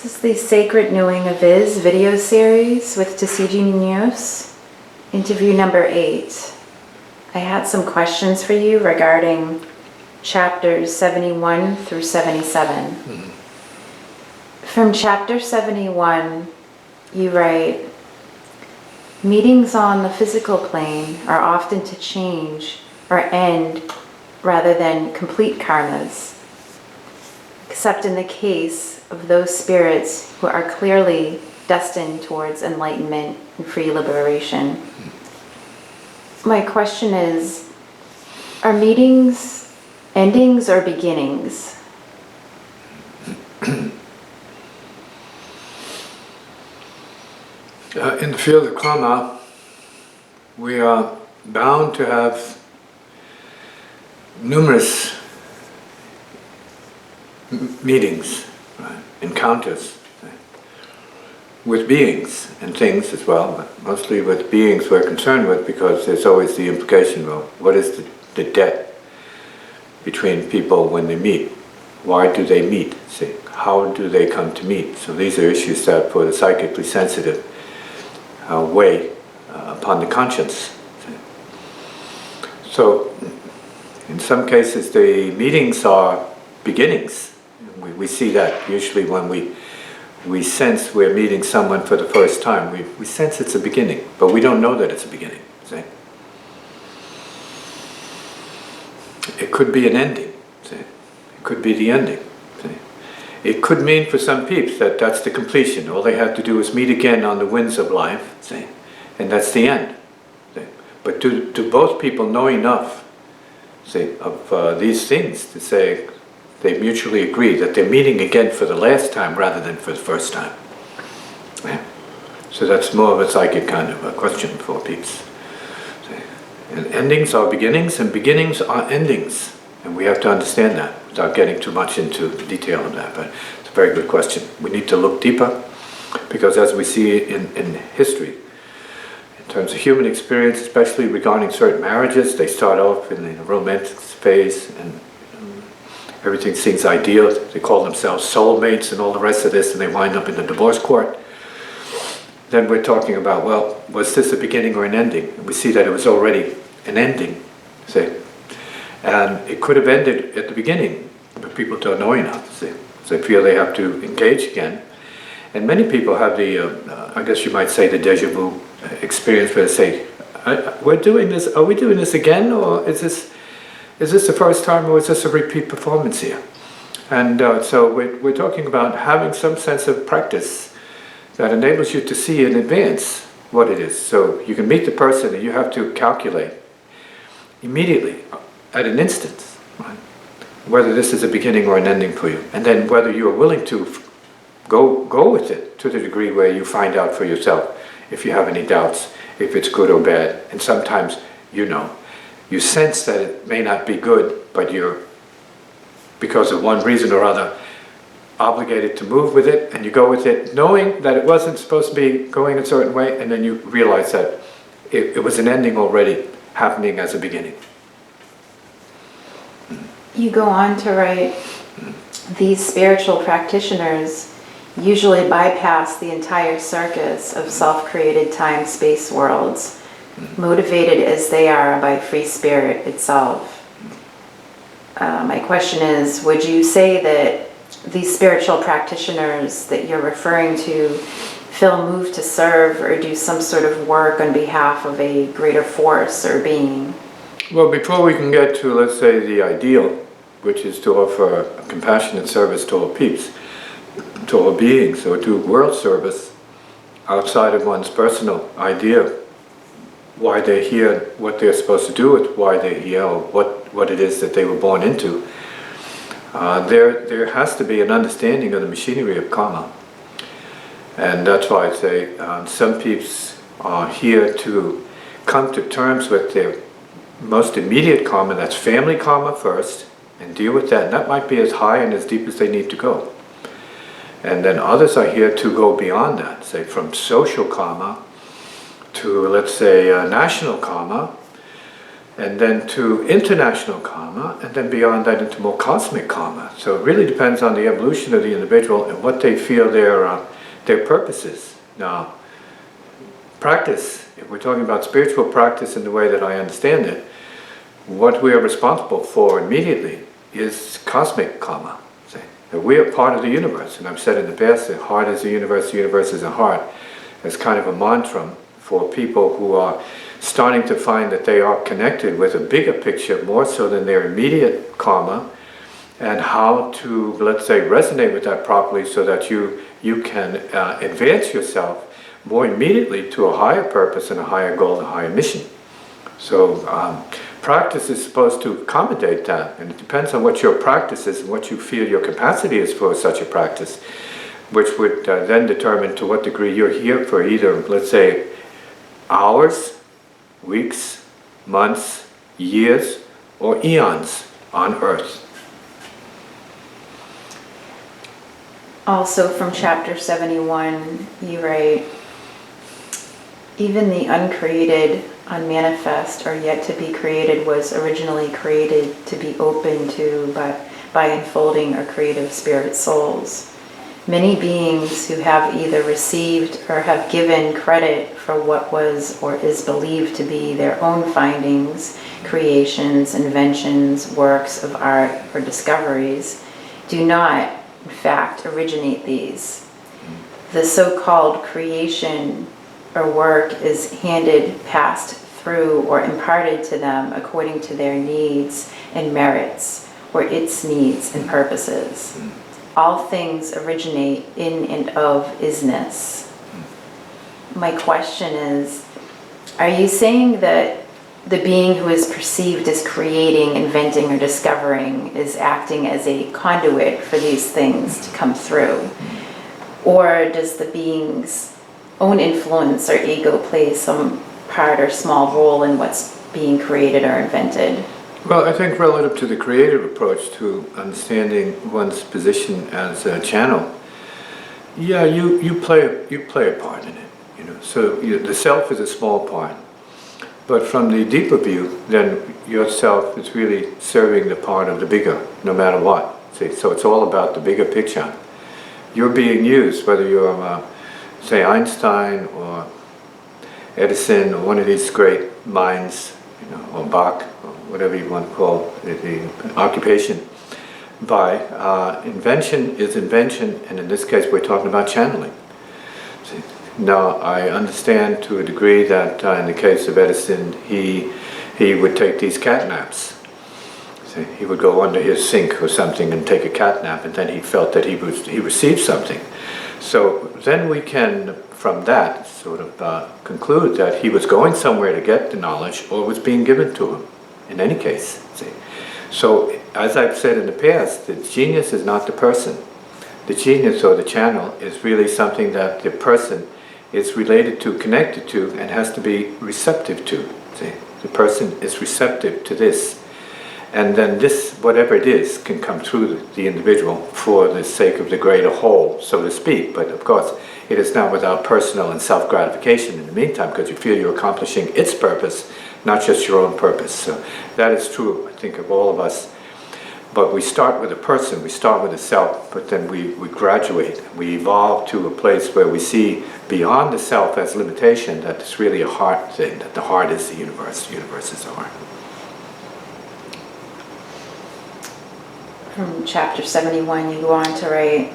is the Sacred Knowing of Is video series with Tisziji Muñoz, interview number 8. I had some questions for you regarding chapters 71 through 77. From chapter 71, you write, meetings on the physical plane are often to change or end rather than complete karmas, except in the case of those spirits who are clearly destined towards enlightenment and free liberation. My question is, are meetings endings or beginnings? In the field of karma, we are bound to have numerous meetings, right? Encounters, right? With beings and things as well, but mostly with beings we're concerned with, because there's always the implication, well, what is the debt between people when they meet? Why do they meet? See, how do they come to meet? So these are issues that for the psychically sensitive weigh upon the conscience. So in some cases the meetings are beginnings. We see that usually when we sense we're meeting someone for the first time. We sense it's a beginning, but we don't know that it's a beginning. See? It could be an ending. See? It could be the ending. See? It could mean for some peeps that that's the completion. All they have to do is meet again on the winds of life, see? And that's the end. See? But do both people know enough, see, of these things to say they mutually agree that they're meeting again for the last time rather than for the first time? Yeah. So that's more of a psychic kind of a question for peeps. See? And endings are beginnings and beginnings are endings. And we have to understand that without getting too much into detail on that. But it's a very good question. We need to look deeper, because as we see in history, in terms of human experience, especially regarding certain marriages, they start off in the romantic phase and everything seems ideal. They call themselves soulmates and all the rest of this, and they wind up in the divorce court. Then we're talking about, well, was this a beginning or an ending? And we see that it was already an ending, see? And it could have ended at the beginning, but people don't know enough, see? So they feel they have to engage again. And many people have the, I guess you might say, the déjà vu experience where they say, we're doing this, are we doing this again, or is this the first time, or is this a repeat performance here? And so we're talking about having some sense of practice that enables you to see in advance what it is. So you can meet the person and you have to calculate immediately, at an instant, right, whether this is a beginning or an ending for you. And then whether you are willing to go with it to the degree where you find out for yourself if you have any doubts, if it's good or bad. And sometimes you sense that it may not be good, but you're, because of one reason or other, obligated to move with it, and you go with it knowing that it wasn't supposed to be going a certain way, and then you realize that it was an ending already happening as a beginning. You go on to write, these spiritual practitioners usually bypass the entire circus of self-created time-space worlds, motivated as they are by free spirit itself. My question is, would you say that these spiritual practitioners that you're referring to feel moved to serve or do some sort of work on behalf of a greater force or being? Well, before we can get to, let's say, the ideal, which is to offer a compassionate service to all peeps, to all beings, or to world service outside of one's personal idea, why they're here, what they're supposed to do with why they're here, or what it is that they were born into, there has to be an understanding of the machinery of karma. And that's why I say some peeps are here to come to terms with their most immediate karma, that's family karma first, and deal with that. And that might be as high and as deep as they need to go. And then others are here to go beyond that, say from social karma to, let's say, national karma, and then to international karma, and then beyond that into more cosmic karma. So it really depends on the evolution of the individual and what they feel their purpose is. Now, practice, if we're talking about spiritual practice in the way that I understand it, what we are responsible for immediately is cosmic karma. See? That we are part of the universe, and I've said in the past that heart is the universe is a heart. It's kind of a mantra for people who are starting to find that they are connected with a bigger picture more so than their immediate karma, and how to, let's say, resonate with that properly so that you can advance yourself more immediately to a higher purpose and a higher goal and a higher mission. So practice is supposed to accommodate that, and it depends on what your practice is and what you feel your capacity is for such a practice, which would then determine to what degree you're here for either, let's say, hours, weeks, months, years, or eons on Earth. Also from chapter 71, you write, even the uncreated, unmanifest, or yet to be created was originally created to be open to by unfolding or creative spirit souls. Many beings who have either received or have given credit for what was or is believed to be their own findings, creations, inventions, works of art, or discoveries, do not, in fact, originate these. The so-called creation or work is handed, passed through, or imparted to them according to their needs and merits, or its needs and purposes. All things originate in and of isness. My question is, are you saying that the being who is perceived as creating, inventing, or discovering is acting as a conduit for these things to come through? Or does the being's own influence or ego play some part or small role in what's being created or invented? Well, I think relative to the creative approach to understanding one's position as a channel, yeah, you play a part in it. So the self is a small part, but from the deeper view, then yourself is really serving the part of the bigger, no matter what. See, so it's all about the bigger picture. You're being used, whether you're say Einstein or Edison or one of these great minds, or Bach, or whatever you want to call the occupation, by invention is invention, and in this case we're talking about channeling. See? Now I understand to a degree that in the case of Edison, he would take these cat naps. See? He would go under his sink or something and take a cat nap, and then he felt that he received something. So then we can, from that, sort of conclude that he was going somewhere to get the knowledge, or was being given to him, in any case. See? So, as I've said in the past, the genius is not the person. The genius, or the channel, is really something that the person is related to, connected to, and has to be receptive to. See? The person is receptive to this. And then this, whatever it is, can come through the individual for the sake of the greater whole, so to speak. But of course, it is not without personal and self-gratification in the meantime, because you feel you're accomplishing its purpose, not just your own purpose. So that is true, I think, of all of us. But we start with a person, we start with a self, but then we graduate. We evolve to a place where we see beyond the self as limitation, that it's really a heart thing, that the heart is the universe is the heart. From chapter 71, you go on to write,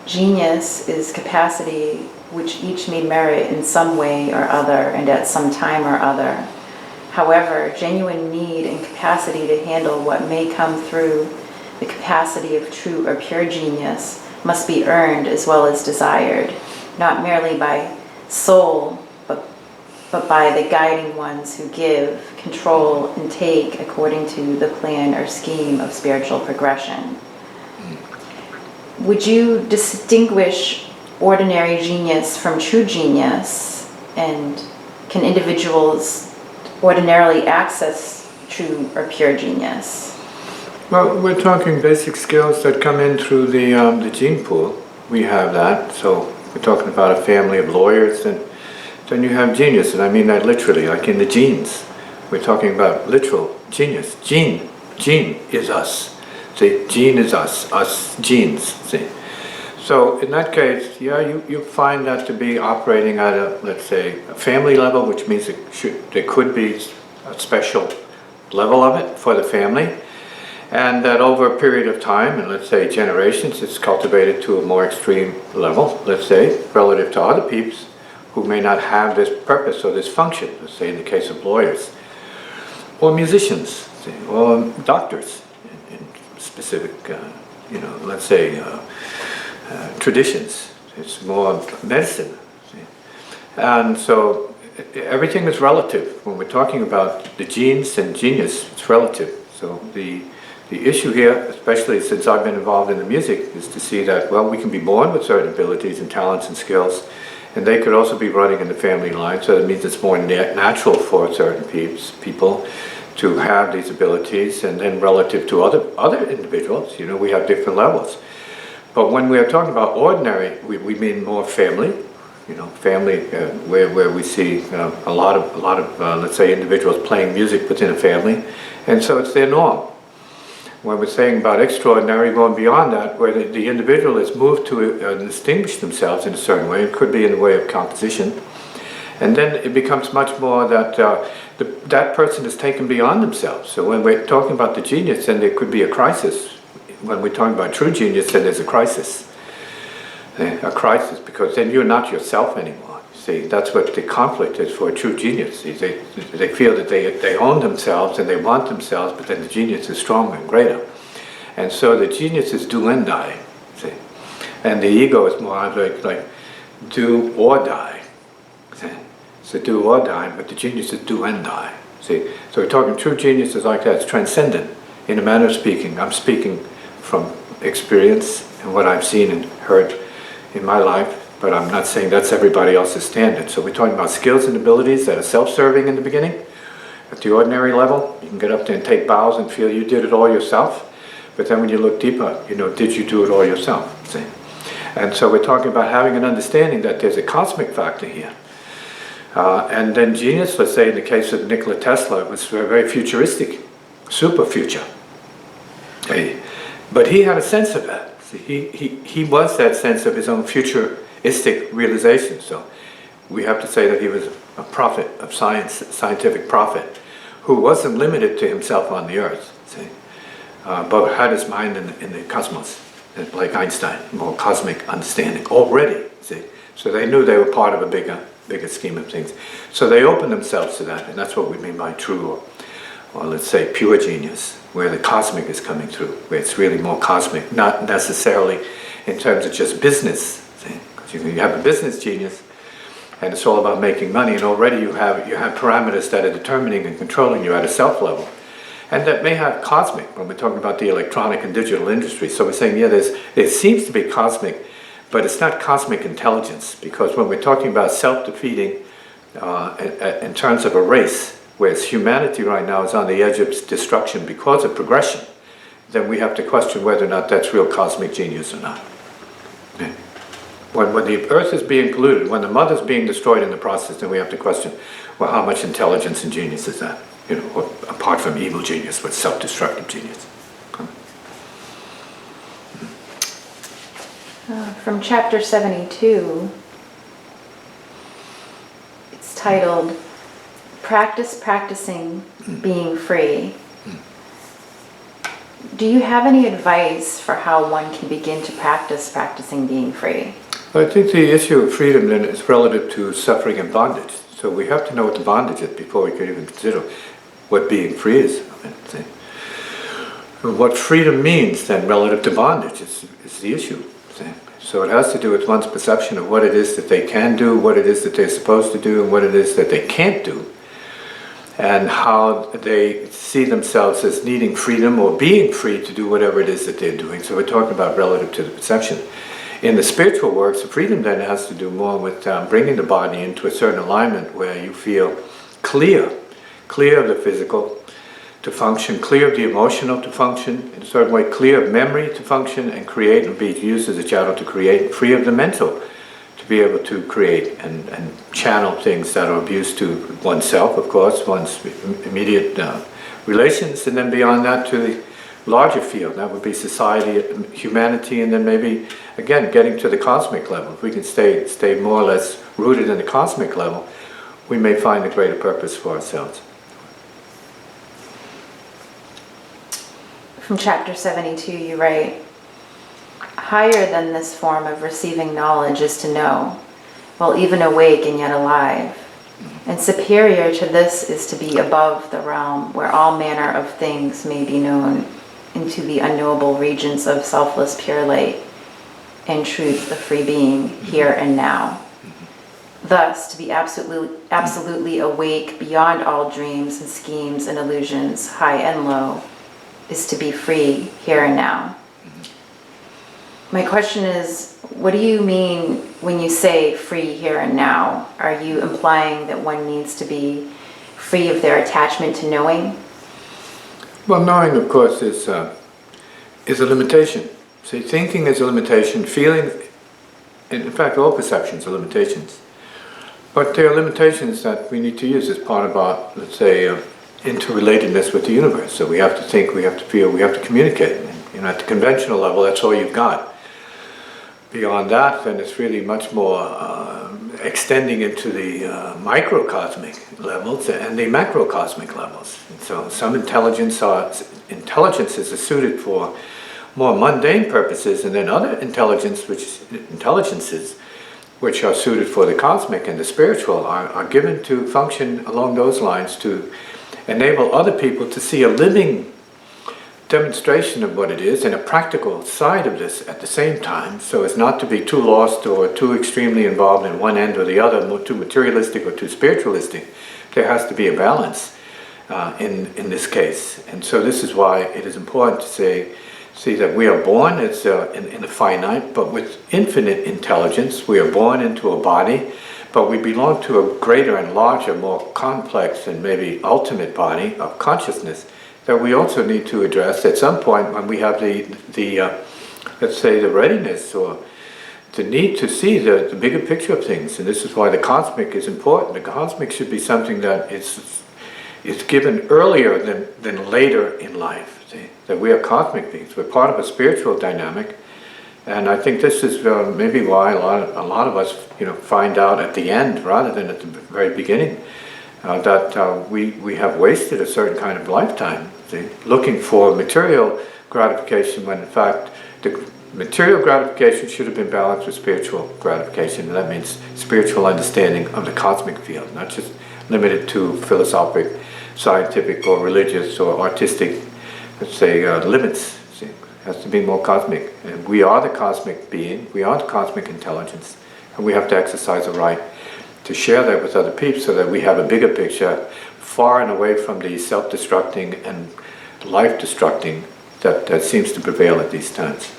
genius is capacity which each may merit in some way or other and at some time or other. However, genuine need and capacity to handle what may come through the capacity of true or pure genius must be earned as well as desired, not merely by soul, but by the guiding ones who give, control, and take according to the plan or scheme of spiritual progression. Would you distinguish ordinary genius from true genius? And can individuals ordinarily access true or pure genius? Well, we're talking basic skills that come in through the gene pool. We have that. So we're talking about a family of lawyers, and then you have genius, and I mean that literally, like in the genes. We're talking about literal genius. Gene is us. See, gene is us genes. See. So in that case, yeah, you find that to be operating at a, let's say, a family level, which means there could be a special level of it for the family, and that over a period of time, and let's say generations, it's cultivated to a more extreme level, let's say, relative to other peeps who may not have this purpose or this function, let's say in the case of lawyers, or musicians, say, or doctors in specific, let's say, traditions. It's more medicine. See? And so everything is relative. When we're talking about the genes and genius, it's relative. So the issue here, especially since I've been involved in the music, is to see that, well, we can be born with certain abilities and talents and skills, and they could also be running in the family line. So that means it's more natural for certain people to have these abilities, and then relative to other individuals, we have different levels. But when we are talking about ordinary, we mean more family, family where we see a lot of let's say individuals playing music within a family, and so it's their norm. When we're saying about extraordinary, going beyond that, where the individual is moved to distinguish themselves in a certain way, it could be in the way of composition, and then it becomes much more that that person is taken beyond themselves. So when we're talking about the genius, then there could be a crisis. When we're talking about true genius, then there's a crisis. A crisis, because then you're not yourself anymore. See, that's what the conflict is for a true genius. See, they feel that they own themselves and they want themselves, but then the genius is stronger and greater. And so the genius is do and die. See, and the ego is more like do or die. See? So do or die, but the genius is do and die. See, so we're talking true genius is like that. It's transcendent. In a manner of speaking, I'm speaking from experience and what I've seen and heard in my life, but I'm not saying that's everybody else's standard. So we're talking about skills and abilities that are self-serving in the beginning. At the ordinary level, you can get up there and take bows and feel you did it all yourself, but then when you look deeper, did you do it all yourself? See? And so we're talking about having an understanding that there's a cosmic factor here. And then genius, let's say in the case of Nikola Tesla, was very futuristic, super future. But he had a sense of that. See, he was that sense of his own futuristic realization. So we have to say that he was a prophet of science, scientific prophet, who wasn't limited to himself on the earth, see, but had his mind in the cosmos, like Einstein, more cosmic understanding already. See, so they knew they were part of a bigger scheme of things. So they opened themselves to that, and that's what we mean by true, or let's say pure genius, where the cosmic is coming through, where it's really more cosmic, not necessarily in terms of just business. Because you have a business genius, and it's all about making money, and already you have parameters that are determining and controlling you at a self level, and that may have cosmic when we're talking about the electronic and digital industry. So we're saying, yeah, there seems to be cosmic, but it's not cosmic intelligence, because when we're talking about self-defeating in terms of a race, whereas humanity right now is on the edge of destruction because of progression, then we have to question whether or not that's real cosmic genius or not. Okay. When the earth is being polluted, when the mother's being destroyed in the process, then we have to question, well, how much intelligence and genius is that? Apart from evil genius, but self-destructive genius. From chapter 72, it's titled, Practicing Being Free. Do you have any advice for how one can begin to practicing being free? I think the issue of freedom then is relative to suffering and bondage. So we have to know what the bondage is before we can even consider what being free is. What freedom means then relative to bondage is the issue. So it has to do with one's perception of what it is that they can do, what it is that they're supposed to do, and what it is that they can't do, and how they see themselves as needing freedom or being free to do whatever it is that they're doing. So we're talking about relative to the perception. In the spiritual works, the freedom then has to do more with bringing the body into a certain alignment where you feel clear of the physical to function, clear of the emotional to function, in a certain way clear of memory to function and create and be used as a channel to create, free of the mental to be able to create and channel things that are abuse to oneself, of course, one's immediate relations, and then beyond that to the larger field. That would be society, humanity, and then maybe, again, getting to the cosmic level. If we can stay more or less rooted in the cosmic level, we may find a greater purpose for ourselves. From chapter 72, you write, higher than this form of receiving knowledge is to know, while even awake and yet alive. And superior to this is to be above the realm where all manner of things may be known, into the unknowable regions of selfless pure light and truth of free being here and now. Thus, to be absolutely awake beyond all dreams and schemes and illusions, high and low, is to be free here and now. My question is, what do you mean when you say free here and now? Are you implying that one needs to be free of their attachment to knowing? Well, knowing, of course, is a limitation. See, thinking is a limitation, feeling, and in fact, all perceptions are limitations. But there are limitations that we need to use as part of our, let's say, interrelatedness with the universe. So we have to think, we have to feel, we have to communicate. And, at the conventional level, that's all you've got. Beyond that, then it's really much more extending into the microcosmic levels and the macrocosmic levels. And so some intelligences are suited for more mundane purposes, and then other intelligences which are suited for the cosmic and the spiritual are given to function along those lines to enable other people to see a living demonstration of what it is and a practical side of this at the same time, so as not to be too lost or too extremely involved in one end or the other, too materialistic or too spiritualistic. There has to be a balance in this case. And so this is why it is important to see that we are born in the finite, but with infinite intelligence. We are born into a body, but we belong to a greater and larger, more complex and maybe ultimate body of consciousness that we also need to address at some point when we have let's say, the readiness or the need to see the bigger picture of things. And this is why the cosmic is important. The cosmic should be something that is given earlier than later in life. See? That we are cosmic beings. We're part of a spiritual dynamic. And I think this is maybe why a lot of us find out at the end rather than at the very beginning that we have wasted a certain kind of lifetime looking for material gratification, when in fact the material gratification should have been balanced with spiritual gratification. And that means spiritual understanding of the cosmic field, not just limited to philosophic, scientific, or religious or artistic, let's say, limits. It has to be more cosmic. And we are the cosmic being, we are the cosmic intelligence, and we have to exercise a right to share that with other people so that we have a bigger picture, far and away from the self-destructing and life-destructing that seems to prevail at these times.